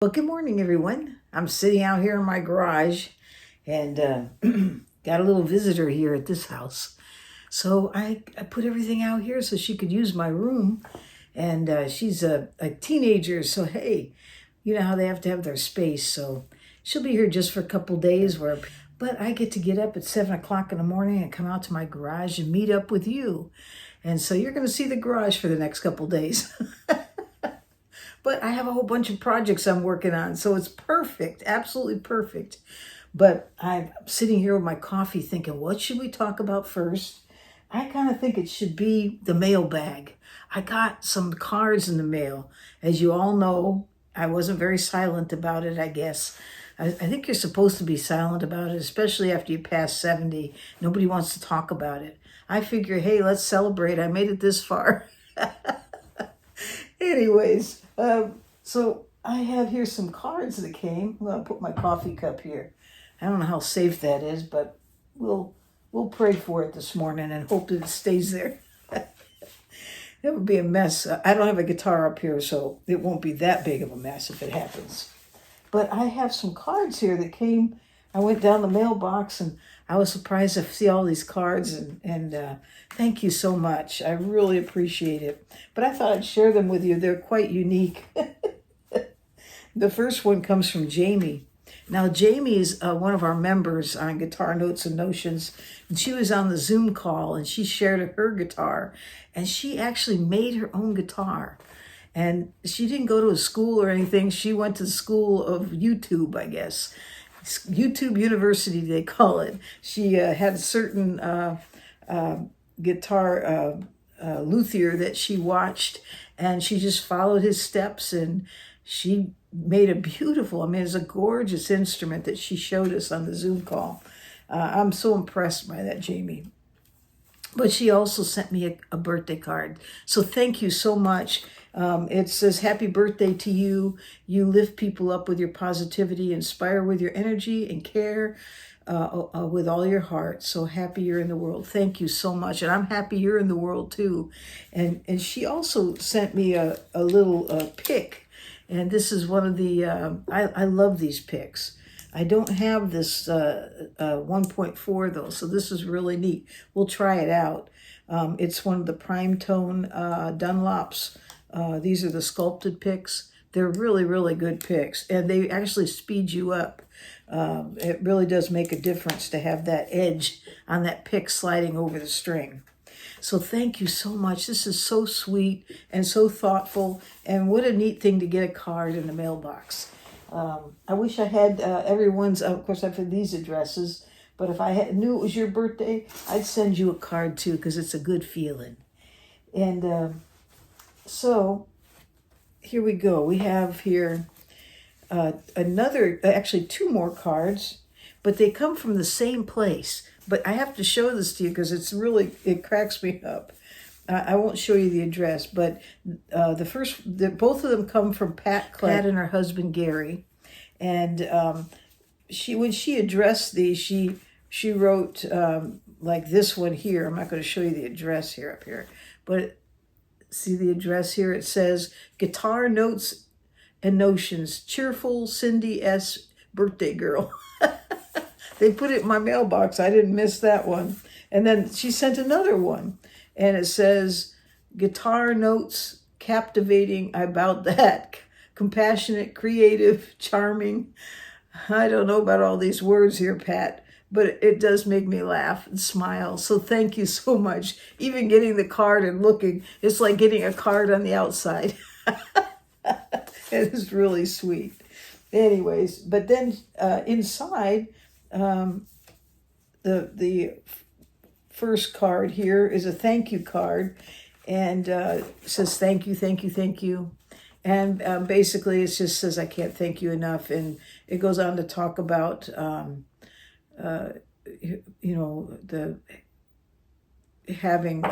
Well, good morning, everyone. I'm sitting out here in my garage and got a little visitor here at this house. So I put everything out here so she could use my room. And she's a teenager, so hey, you know how they have to have their space. So she'll be here just for a couple days. But I get to get up at 7 o'clock in the morning and come out to my garage and meet up with you. And so you're going to see the garage for the next couple days. But I have a whole bunch of projects I'm working on, so it's perfect, absolutely perfect. But I'm sitting here with my coffee thinking, what should we talk about first? I kind of think it should be the mailbag. I got some cards in the mail. As you all know, I wasn't very silent about it, I guess. I think you're supposed to be silent about it, especially after you pass 70. Nobody wants to talk about it. I figure, hey, let's celebrate. I made it this far. Anyways, so I have here some cards that came. I'm going to put my coffee cup here. I don't know how safe that is, but we'll pray for it this morning and hope that it stays there. It would be a mess. I don't have a guitar up here, so it won't be that big of a mess if it happens. But I have some cards here that came. I went down the mailbox and I was surprised to see all these cards and thank you so much. I really appreciate it. But I thought I'd share them with you. They're quite unique. The first one comes from Jamie. Now, Jamie is one of our members on Guitar Notes and Notions. And she was on the Zoom call and she shared her guitar. And she actually made her own guitar. And she didn't go to a school or anything. She went to the school of YouTube, I guess. YouTube University, they call it. She had a certain guitar luthier that she watched, and she just followed his steps, and she made a beautiful, I mean, it's a gorgeous instrument that she showed us on the Zoom call. I'm so impressed by that, Jamie. But she also sent me a birthday card. So thank you so much. It says, happy birthday to you. You lift people up with your positivity, inspire with your energy and care with all your heart. So happy you're in the world. Thank you so much. And I'm happy you're in the world too. And she also sent me a little pick. And this is one of the, I love these picks. I don't have this 1.4 though, so this is really neat. We'll try it out. It's one of the prime tone Dunlops. These are the sculpted picks. They're really, really good picks, and they actually speed you up. It really does make a difference to have that edge on that pick sliding over the string. So thank you so much. This is so sweet and so thoughtful, and what a neat thing to get a card in the mailbox. I wish I had everyone's, of course I've had these addresses, but if I knew it was your birthday, I'd send you a card too, because it's a good feeling. And so here we go. We have here actually two more cards, but they come from the same place. But I have to show this to you because it cracks me up. I won't show you the address, but both of them come from Pat and her husband Gary, and when she addressed these, she wrote like this one here. I'm not going to show you the address here up here, but see the address here. It says Guitar Notes and Notions, cheerful Cindy S. birthday girl. They put it in my mailbox. I didn't miss that one. And then she sent another one. And it says, Guitar Notes, captivating about that. Compassionate, creative, charming. I don't know about all these words here, Pat, but it does make me laugh and smile. So thank you so much. Even getting the card and looking, it's like getting a card on the outside. It is really sweet. Anyways, but then inside, the first card here is a thank you card, and says thank you, thank you, thank you. And basically it just says I can't thank you enough, and it goes on to talk about the having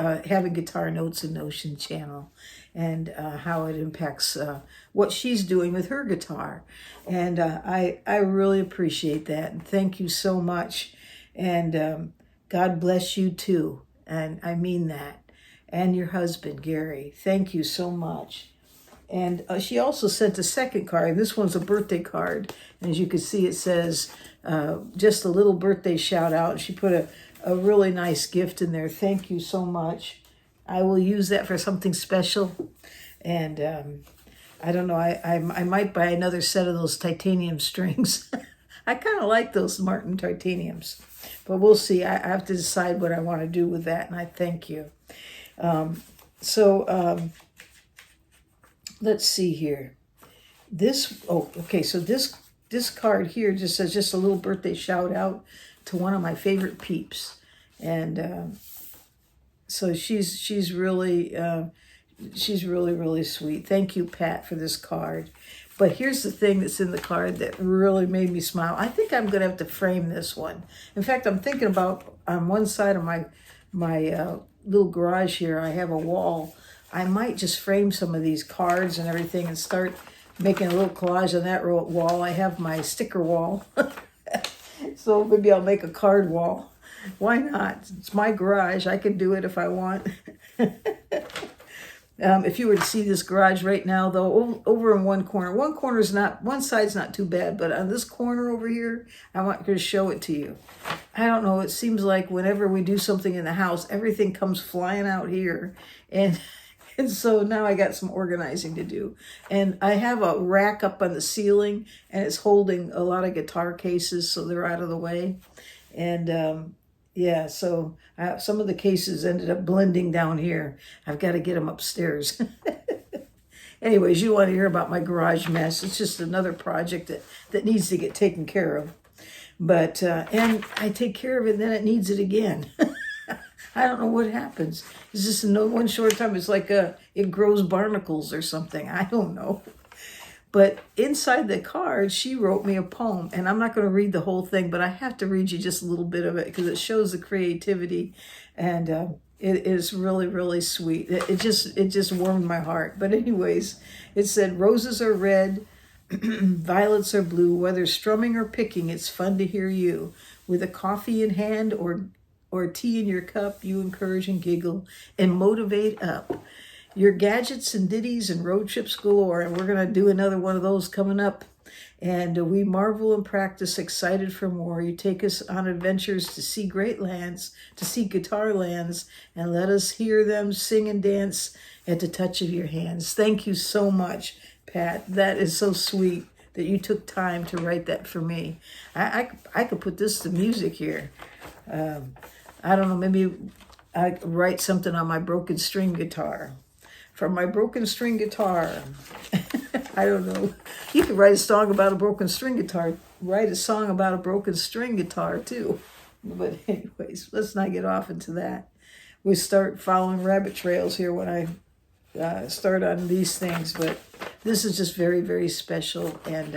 Guitar Notes and Notion channel, and how it impacts what she's doing with her guitar. And I really appreciate that, and thank you so much. And God bless you too, and I mean that. And your husband Gary, thank you so much. And she also sent a second card. And this one's a birthday card. And as you can see, it says just a little birthday shout out. She put a really nice gift in there. Thank you so much. I will use that for something special. And I don't know, I might buy another set of those titanium strings. I kind of like those Martin titaniums. But we'll see. I have to decide what I want to do with that. And I thank you. Let's see here. So this card here just says just a little birthday shout out to one of my favorite peeps. And so she's really really sweet. Thank you, Pat, for this card. But here's the thing that's in the card that really made me smile. I think I'm gonna have to frame this one. In fact, I'm thinking about on one side of my little garage here, I have a wall. I might just frame some of these cards and everything and start making a little collage on that wall. I have my sticker wall. So maybe I'll make a card wall. Why not? It's my garage. I can do it if I want. If you were to see this garage right now, though, over in one side's not too bad, but on this corner over here, I want to show it to you. I don't know, it seems like whenever we do something in the house, everything comes flying out here, and so now I got some organizing to do. And I have a rack up on the ceiling, and it's holding a lot of guitar cases, so they're out of the way. And yeah, so some of the cases ended up blending down here. I've got to get them upstairs. Anyways, you want to hear about my garage mess. It's just another project that needs to get taken care of. But, and I take care of it, and then it needs it again. I don't know what happens. It's just in one short time. It's like it grows barnacles or something. I don't know. But inside the card, she wrote me a poem, and I'm not going to read the whole thing, but I have to read you just a little bit of it because it shows the creativity, and it is really, really sweet. It just warmed my heart. But anyways, it said, "Roses are red, violets are blue. Whether strumming or picking, it's fun to hear you. With a coffee in hand or tea in your cup, you encourage and giggle and motivate up. Your gadgets and ditties and road trips galore." And we're going to do another one of those coming up. And we marvel and practice, excited for more. You take us on adventures to see great lands, to see guitar lands, and let us hear them sing and dance at the touch of your hands. Thank you so much, Pat. That is so sweet that you took time to write that for me. I could put this to music here. I don't know, maybe I could write something on my broken string guitar. From my broken string guitar. I don't know. You could write a song about a broken string guitar. Write a song about a broken string guitar too. But anyways, let's not get off into that. We start following rabbit trails here when I start on these things. But this is just very, very special. And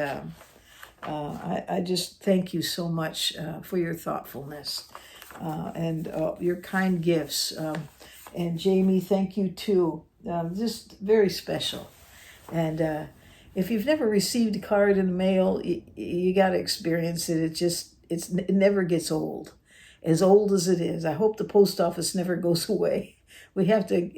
I just thank you so much for your thoughtfulness and your kind gifts. And Jamie, thank you too. Just very special. And if you've never received a card in the mail, you got to experience it. It never gets old as it is. I hope the post office never goes away. We have to,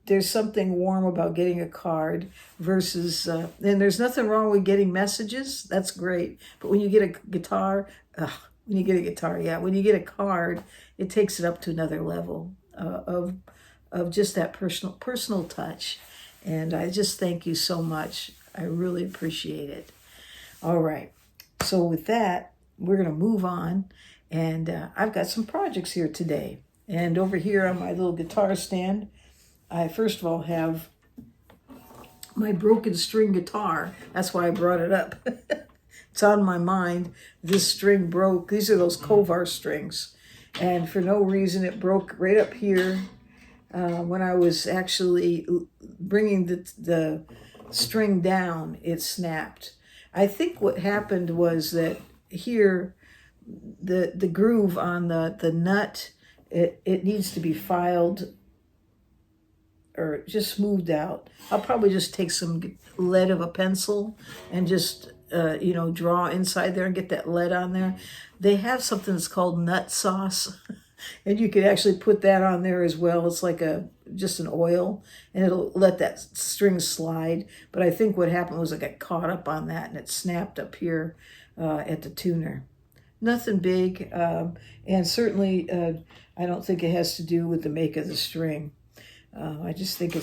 there's something warm about getting a card versus, and there's nothing wrong with getting messages. That's great. But when you get a guitar, when you get a card, it takes it up to another level of just that personal touch. And I just thank you so much. I really appreciate it. All right. So with that, we're going to move on. And I've got some projects here today. And over here on my little guitar stand, I first of all have my broken string guitar. That's why I brought it up. It's on my mind. This string broke. These are those Kovar strings. And for no reason, it broke right up here. When I was actually bringing the string down, it snapped. I think what happened was that here, the groove on the nut, it needs to be filed or just smoothed out. I'll probably just take some lead of a pencil and just draw inside there and get that lead on there. They have something that's called nut sauce. And you could actually put that on there as well. It's like just an oil, and it'll let that string slide. But I think what happened was I got caught up on that, and it snapped up here at the tuner. Nothing big, and certainly I don't think it has to do with the make of the string. I just think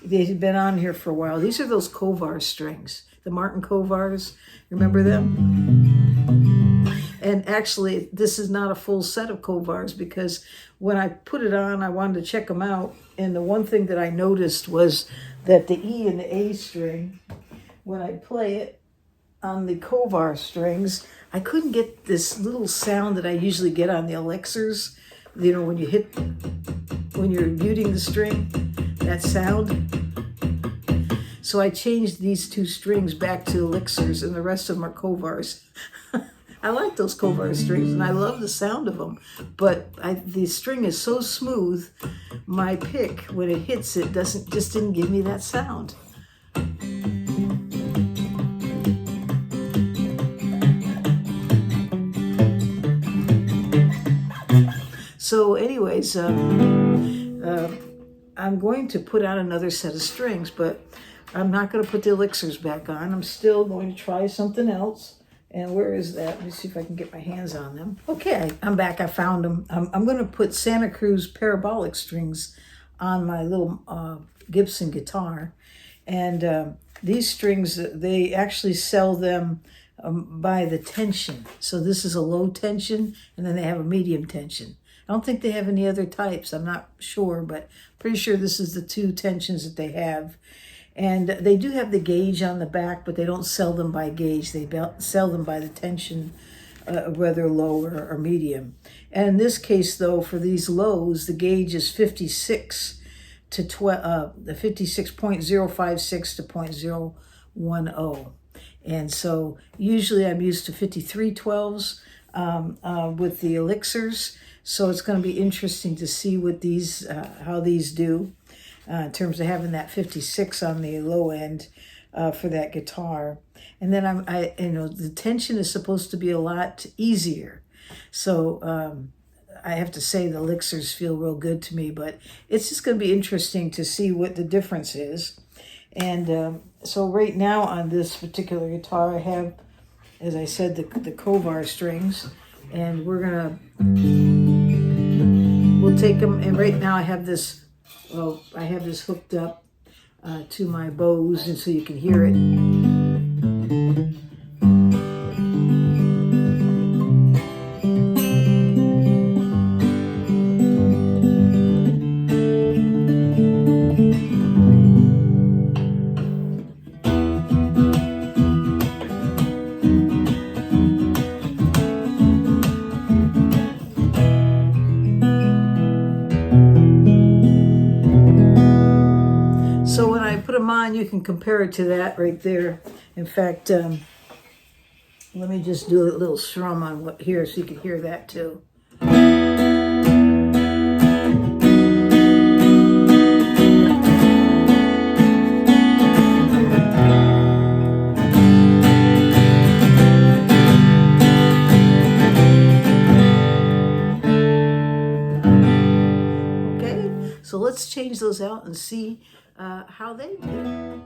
they've been on here for a while. These are those Kovar strings, the Martin Kovars. Remember them? And actually, this is not a full set of Kovars, because when I put it on, I wanted to check them out. And the one thing that I noticed was that the E and the A string, when I play it on the Kovar strings, I couldn't get this little sound that I usually get on the elixirs. You know, when you're muting the string, that sound. So I changed these two strings back to elixirs, and the rest of them are Kovars. I like those Kovar strings, and I love the sound of them. But the string is so smooth, my pick, when it hits it, just didn't give me that sound. So anyways, I'm going to put out another set of strings, but I'm not going to put the elixirs back on. I'm still going to try something else. And where is that? Let me see if I can get my hands on them. Okay, I'm back. I found them. I'm going to put SantaCruz Parabolic strings on my little Gibson guitar. And these strings, they actually sell them by the tension. So this is a low tension, and then they have a medium tension. I don't think they have any other types. I'm not sure, but pretty sure this is the two tensions that they have. And they do have the gauge on the back, but they don't sell them by gauge. They sell them by the tension, whether low or medium. And in this case, though, for these lows, the gauge is 56 to 56.056 to 0.010. And so usually I'm used to 53/12s with the elixirs. So it's going to be interesting to see what how these do in terms of having that 56 on the low end for that guitar. And then the tension is supposed to be a lot easier. So I have to say the elixirs feel real good to me, but it's just going to be interesting to see what the difference is. And so right now on this particular guitar, I have, as I said, the Kovar strings, and we'll take them. And right now I have this hooked up to my Bose, and so you can hear it. So when I put them on, you can compare it to that right there. In fact, let me just do a little strum on here so you can hear that too. Okay, so let's change those out and see how they do.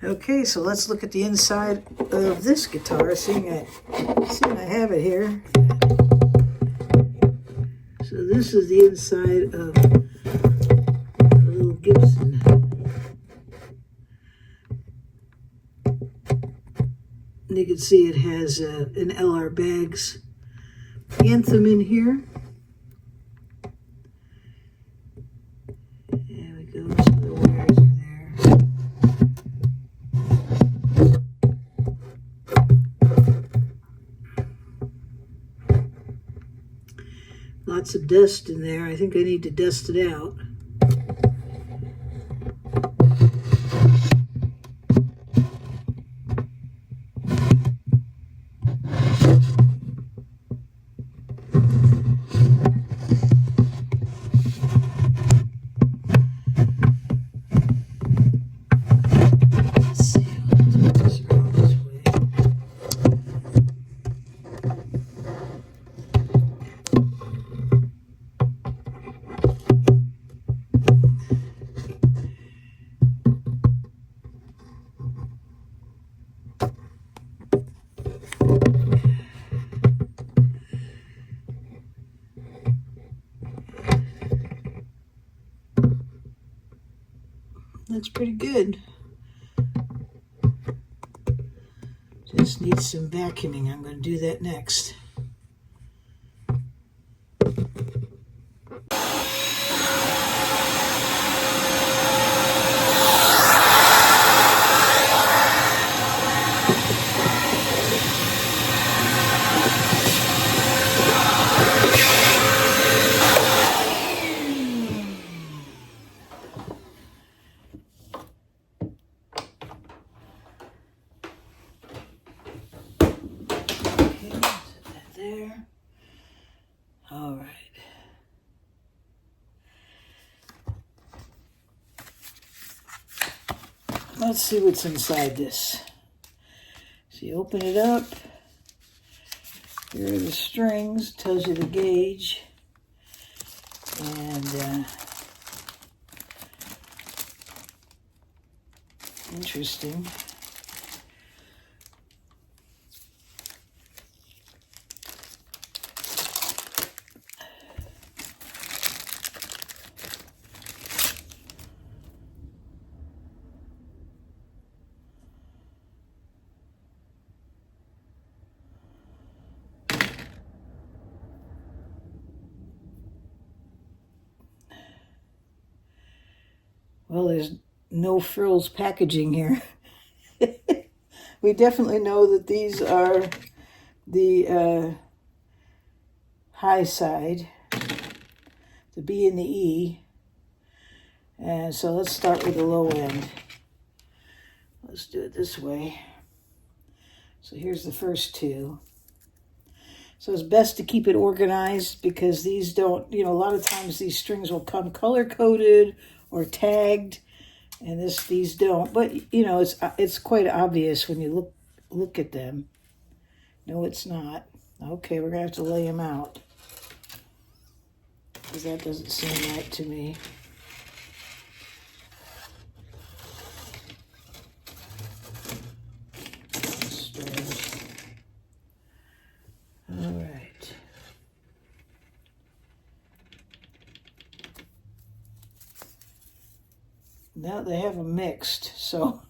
Okay, so let's look at the inside of this guitar, seeing I have it here. So this is the inside of a little Gibson. And you can see it has an LR Baggs Anthem in here. There we go, so the wires are there. Lots of dust in there. I think I need to dust it out. Looks pretty good. Just needs some vacuuming. I'm going to do that next. There. All right. Let's see what's inside this. So you open it up. Here are the strings. Tells you the gauge. And interesting. Well, there's no frills packaging here. We definitely know that these are the high side, the B and the E. And so let's start with the low end. Let's do it this way. So here's the first two. So it's best to keep it organized because these don't, a lot of times these strings will come color-coded or tagged, and these don't. But it's quite obvious when you look at them. No, it's not. Okay, we're gonna have to lay them out because that doesn't seem right to me. All right. Now they have them mixed, so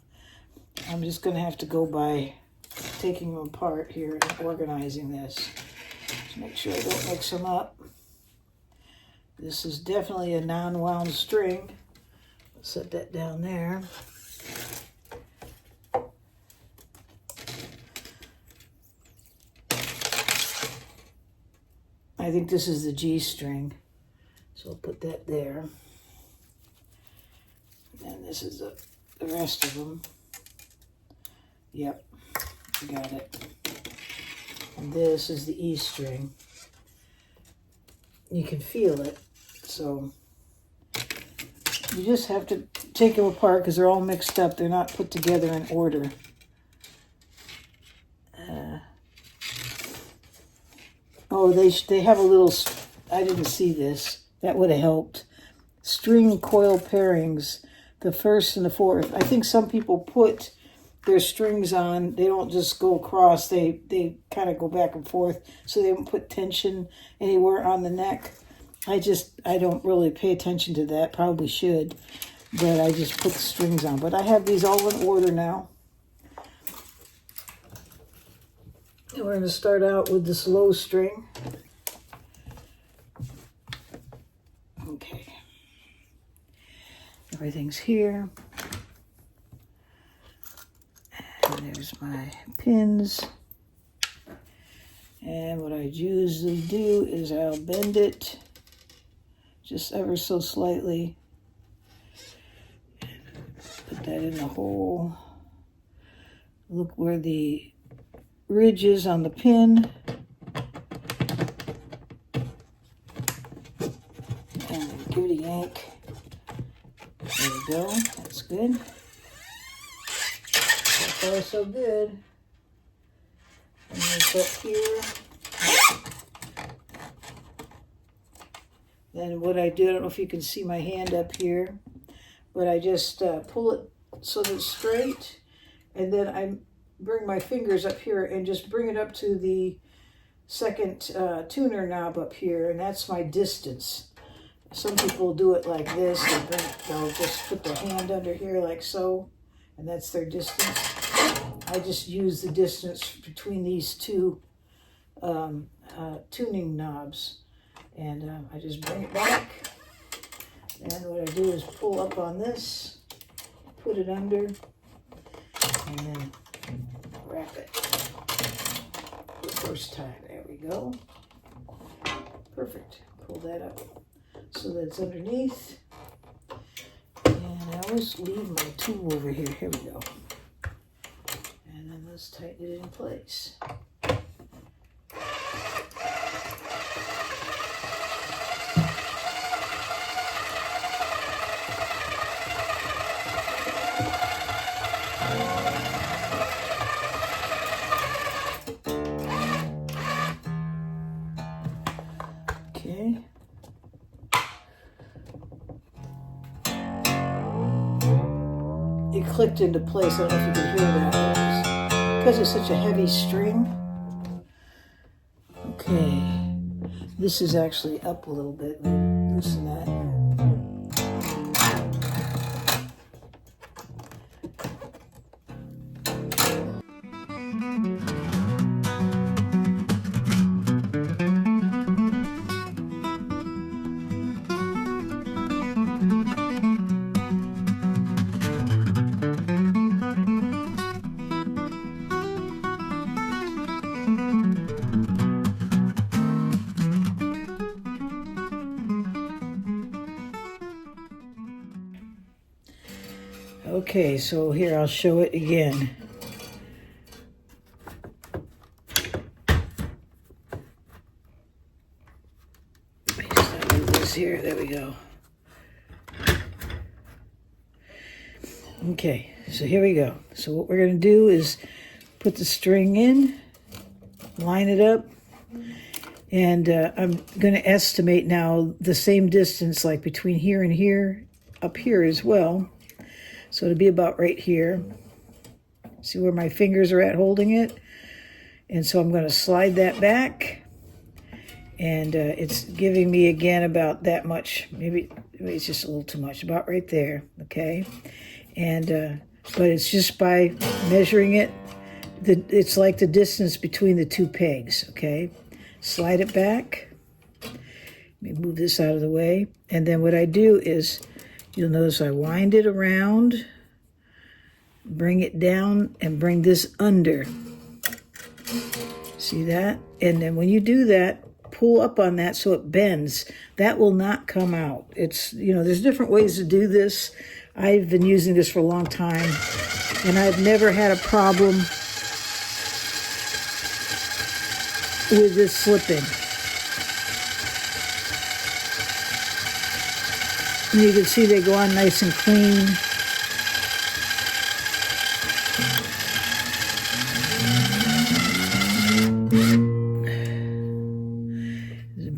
I'm just going to have to go by taking them apart here and organizing this to make sure I don't mix them up. This is definitely a non-wound string. Let's set that down there. I think this is the G string, so I'll put that there. And this is the rest of them. Yep, got it. And this is the E string. You can feel it, so you just have to take them apart because they're all mixed up. They're not put together in order. Oh, they have a little, I didn't see this. That would have helped. String coil pairings, the first and the fourth. I think some people put their strings on, they don't just go across, they kind of go back and forth, so they don't put tension anywhere on the neck. I don't really pay attention to that, probably should, but I just put the strings on. But I have these all in order now. And we're going to start out with this low string. Okay. Everything's here. And there's my pins. And what I usually do is I'll bend it just ever so slightly. Put that in the hole. Look where the ridge is on the pin. And give it a yank. There we go. That's good. So far, so good. And it's up here. Then what I do, I don't know if you can see my hand up here, but I just pull it so that it's straight, and then I bring my fingers up here and just bring it up to the second tuner knob up here, and that's my distance. Some people do it like this. They'll just put their hand under here like so, and that's their distance. I just use the distance between these two tuning knobs, and I just bring it back, and what I do is pull up on this, put it under, and then wrap it the first time. There we go. Perfect. Pull that up so that it's underneath, and I always leave my tool over here. Here we go. And then let's tighten it in place. Okay. It clicked into place. I don't know if you can hear that. Because it's such a heavy string. Okay. This is actually up a little bit. Loosen that. Okay, so here I'll show it again. This here, there we go. Okay, so here we go. So what we're going to do is put the string in, line it up, and I'm going to estimate now the same distance, like between here and here, up here as well. So it'll be about right here. See where my fingers are at holding it? And so I'm going to slide that back. And it's giving me, again, about that much. Maybe it's just a little too much. About right there, okay? And but it's just by measuring it. It's like the distance between the two pegs, okay? Slide it back. Let me move this out of the way. And then what I do is, you'll notice I wind it around, bring it down, and bring this under. See that? And then when you do that, pull up on that so it bends. That will not come out. It's, there's different ways to do this. I've been using this for a long time, and I've never had a problem with this slipping. And you can see they go on nice and clean.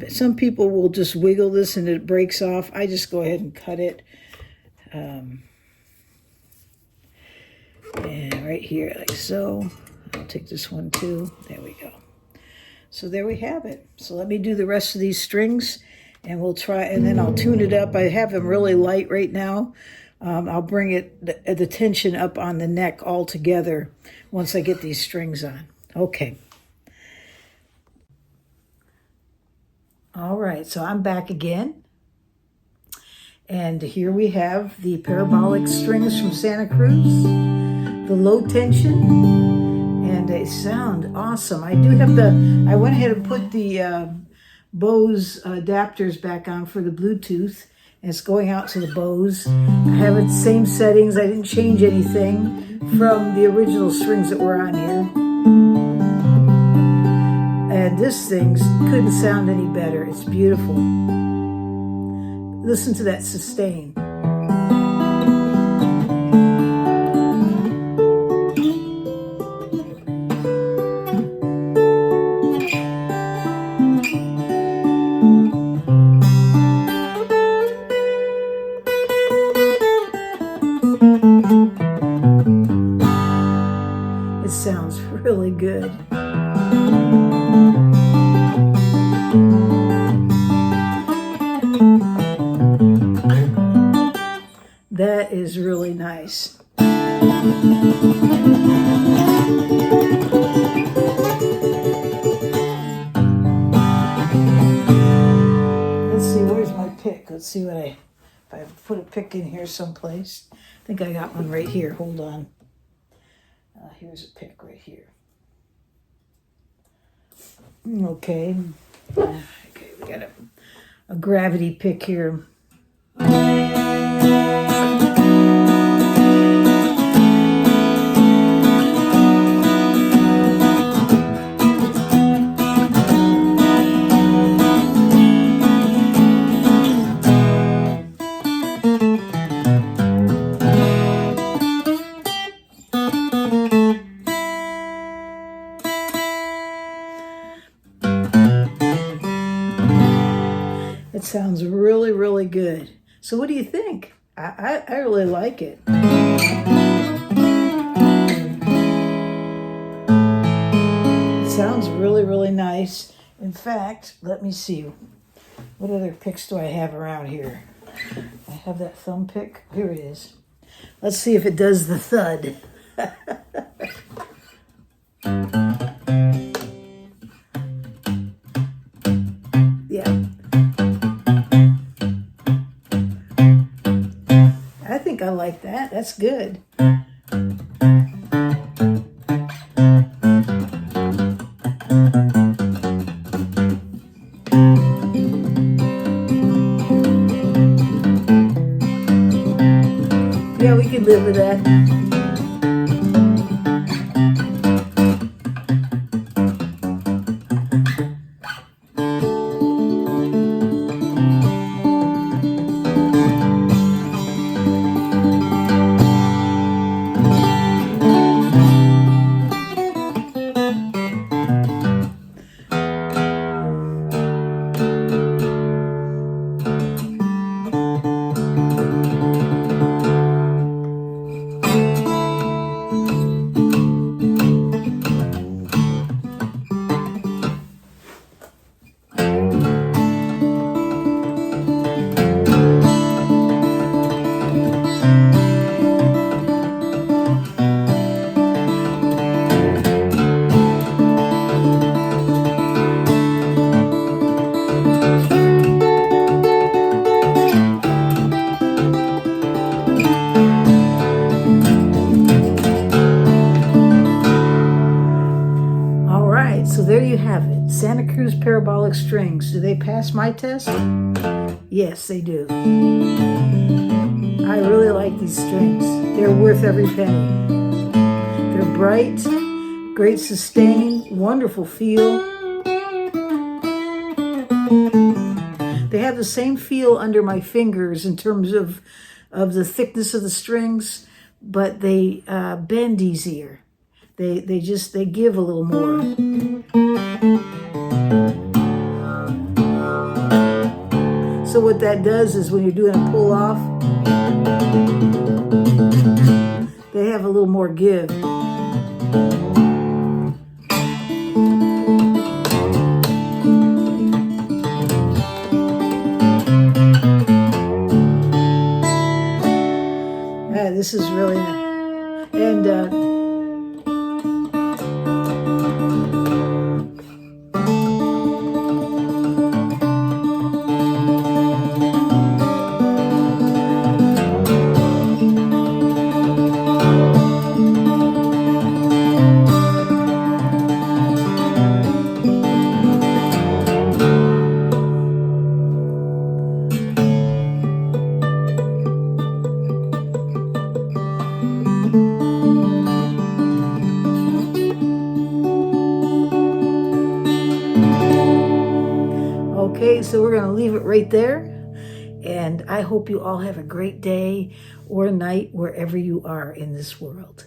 Some people will just wiggle this and it breaks off. I just go ahead and cut it. And right here, like so. I'll take this one too. There we go. So there we have it. So let me do the rest of these strings and we'll try, and then I'll tune it up. I have them really light right now. I'll bring the tension up on the neck all together once I get these strings on. Okay. All right, so I'm back again. And here we have the parabolic strings from SantaCruz, the low tension, and they sound awesome. I do have I went ahead and put the Bose adapters back on for the Bluetooth, and it's going out to the Bose. I have it same settings. I didn't change anything from the original strings that were on here. And this thing couldn't sound any better. It's beautiful. Listen to that sustain. It sounds really good. That is really nice. Let's see, where's my pick? Let's see what if I put a pick in here someplace. I think I got one right here. Hold on. Here's a pick right here. Okay. Okay, we got a gravity pick here. It sounds really, really good. So what do you think? I really like it. It sounds really, really nice. In fact, let me see. What other picks do I have around here? I have that thumb pick. Here it is. Let's see if it does the thud. Yeah. I think I like that. That's good. Yeah, we could live with that. So there you have it, SantaCruz parabolic strings. Do they pass my test? Yes, they do. I really like these strings. They're worth every penny. They're bright, great sustain, wonderful feel. They have the same feel under my fingers in terms of the thickness of the strings, but they bend easier. They give a little more. So what that does is when you're doing a pull off, They have a little more give. This is really nice. And okay, so we're going to leave it right there. And I hope you all have a great day or night wherever you are in this world.